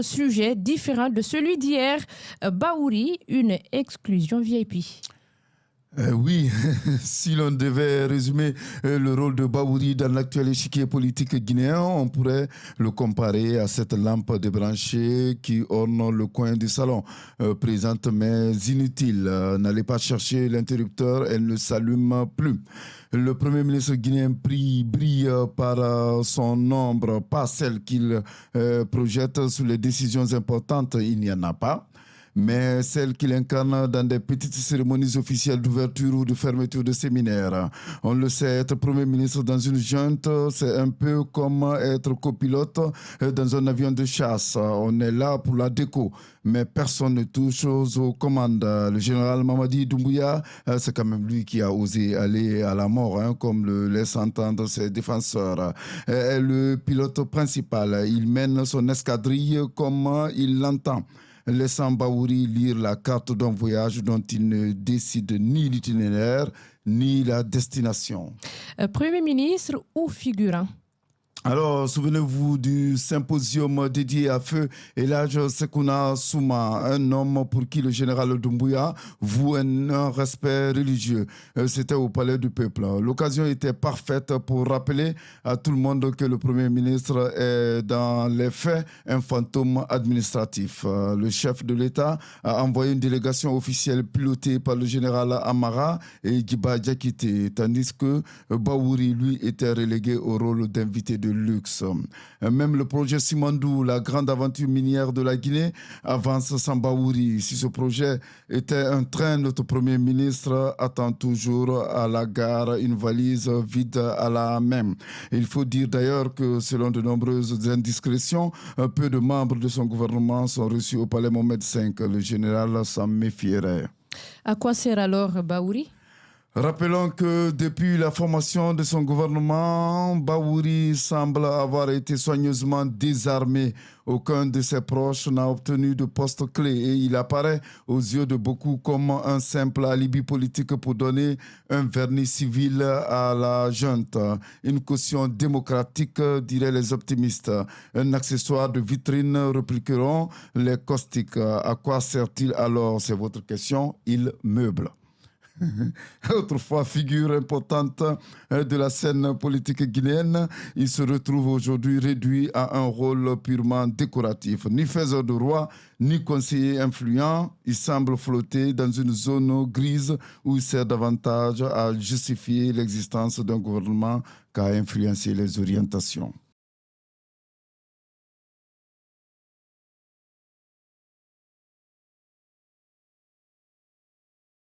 Sujet différent de celui d'hier. Baouri, une exclusion VIP. Oui, si l'on devait résumer le rôle de Baouri dans l'actuel échiquier politique guinéen, on pourrait le comparer à cette lampe débranchée qui orne le coin du salon. Présente mais inutile. N'allez pas chercher l'interrupteur, elle ne s'allume plus. Le Premier ministre guinéen brille par son ombre, pas celle qu'il projette sous les décisions importantes, il n'y en a pas, mais celle qu'il incarne dans des petites cérémonies officielles d'ouverture ou de fermeture de séminaires. On le sait, être Premier ministre dans une junte, c'est un peu comme être copilote dans un avion de chasse. On est là pour la déco, mais personne ne touche aux commandes. Le général Mamadi Doumbouya, c'est quand même lui qui a osé aller à la mort, comme le laissent entendre ses défenseurs. Le pilote principal, il mène son escadrille comme il l'entend, laissant Baouri lire la carte d'un voyage dont il ne décide ni l'itinéraire ni la destination. Premier ministre ou figurant? Alors, souvenez-vous du symposium dédié à Feu Elhadj Sekouna Souma, un homme pour qui le général Doumbouya voue un respect religieux. C'était au Palais du Peuple. L'occasion était parfaite pour rappeler à tout le monde que le Premier ministre est dans les faits un fantôme administratif. Le chef de l'État a envoyé une délégation officielle pilotée par le général Amara et Djiba Diakité, tandis que Baouri, lui, était relégué au rôle d'invité de luxe. Même le projet Simandou, la grande aventure minière de la Guinée, avance sans Baouri. Si ce projet était un train, notre Premier ministre attend toujours à la gare une valise vide à la main. Il faut dire d'ailleurs que selon de nombreuses indiscrétions, peu de membres de son gouvernement sont reçus au Palais Mohamed V. Le général s'en méfierait. À quoi sert alors Baouri? Rappelons que depuis la formation de son gouvernement, Baouri semble avoir été soigneusement désarmé. Aucun de ses proches n'a obtenu de poste clé et il apparaît aux yeux de beaucoup comme un simple alibi politique pour donner un vernis civil à la junte. Une caution démocratique, diraient les optimistes. Un accessoire de vitrine, répliqueront les caustiques. À quoi sert-il alors? C'est votre question. Il meuble. Autrefois figure importante de la scène politique guinéenne, il se retrouve aujourd'hui réduit à un rôle purement décoratif. Ni faiseur de roi, ni conseiller influent, il semble flotter dans une zone grise où il sert davantage à justifier l'existence d'un gouvernement qu'à influencer les orientations.